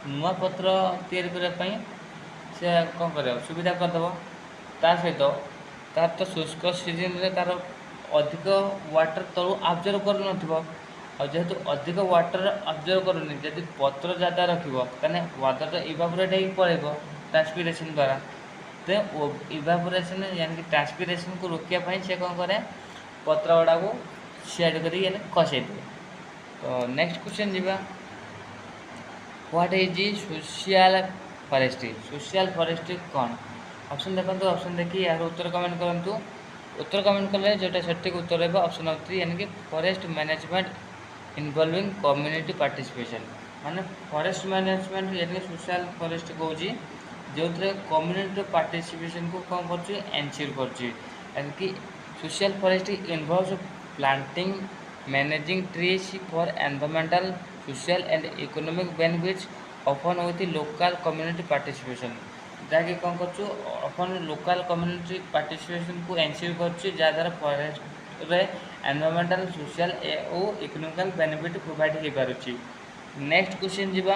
नुआ पत्र तैयारी करने से कौन कर सुविधा करदेव। ता सहित तार तो शुष्क सीजन रे तार अधिक वाटर तलू आब्जर्व कर जेहेतु अधिक वाटर अब्जर्व करूनी जदि पत्र ज़्यादा रखने वाटर तो इवापोरेट हो पड़ेगा ट्रांसपीरेशन द्वारा। तो इवापोरेशन यानी कि ट्रांसपीरेशन को रोकने से कौन करे पत्र गुड़ा को सेड कर खसई दिए। तो नेक्स्ट क्वेश्चन जीवा what is social forestry. Social forestry कौन ऑप्शन देखो ऑप्शन देखिए यार उत्तर कमेंट करूँ उत्तर कमेंट कले जोटा सठिक उत्तर रहा ऑप्शन नंबर 3 यानी कि forest management involving community participation माने फॉरेस्ट मैनेजमेंट यानी कि सोशल फॉरेस्ट कौन जो कम्युनिटी पार्टिसिपेशन को कौन कर एनश्योर कर यानी कि social forest involves planting managing trees for environmental social and economic benefits often with local community participation जहाँकि कौन कर लोकल कम्युनिटी पार्टिसिपेशन को एनश्योर कर जहाँद्वारा फॉरेस्ट रे एनवायरमेंटल सोशल और इकोनॉमिकल बेनिफिट प्रोवाइड हो पारुछि। नेक्स्ट क्वेश्चन जीवा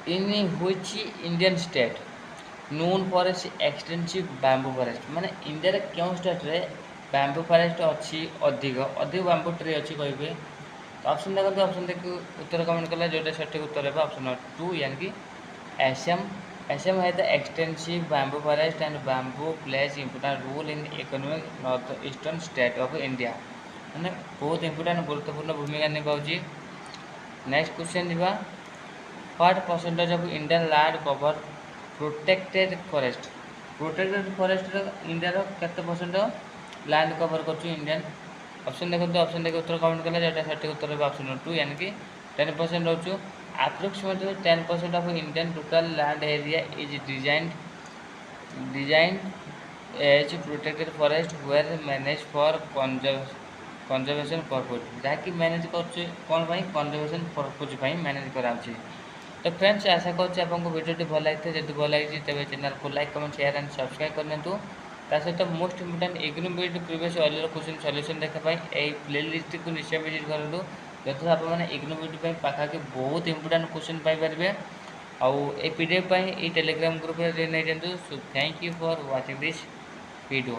in which Indian state known for extensive bamboo forest माने इंडिया रे क्यों स्टेट रे बैम्बू फॉरेस्ट अच्छी अधिक अधिक बैम्बू ट्री अच्छी कहे। तो ऑप्शन देखो ऑप्शन देखो उत्तर कमेंट कला जोटा सठिक उत्तर है ऑप्शन नंबर 2 यानी कि Assam has the extensive bamboo forest and bamboo plays important role in economic northeastern state of India मैंने बहुत इंपोर्टेंट गुरुत्वपूर्ण भूमिका निभाऊँगी। नेक्स्ट क्वेश्चन जीवा what percentage of Indian land cover protected forest India केते percent land cover कर Indian option देखो option देखिए उत्तर comment कले जोटा सठिक उत्तर है ऑप्शन नंबर 2 यानी कि 10% रोचु approximately 10% of Indian total land area is designed as protected forest were managed for conservation purpose जहाँकि मैनेज कर कौन कंजर्वेशन पर्पज मैनेज कराऊँगी। तो फ्रेंड्स आशा करुँच आपको वीडियो भल लगी जब भल लगी तेज चैनल को like comment share and subscribe करनी सहित most important agreement previous oil question solution देखापी यही प्ले लिस्ट को निश्चय विजिट करूँ जो आपने एग्रीमेंट पाखापाखि बहुत इंपोर्टेंट क्वेश्चन पाइपर आउ पीडीएफ ये टेलीग्राम ग्रुप नहीं जातु। So thank you for watching this video.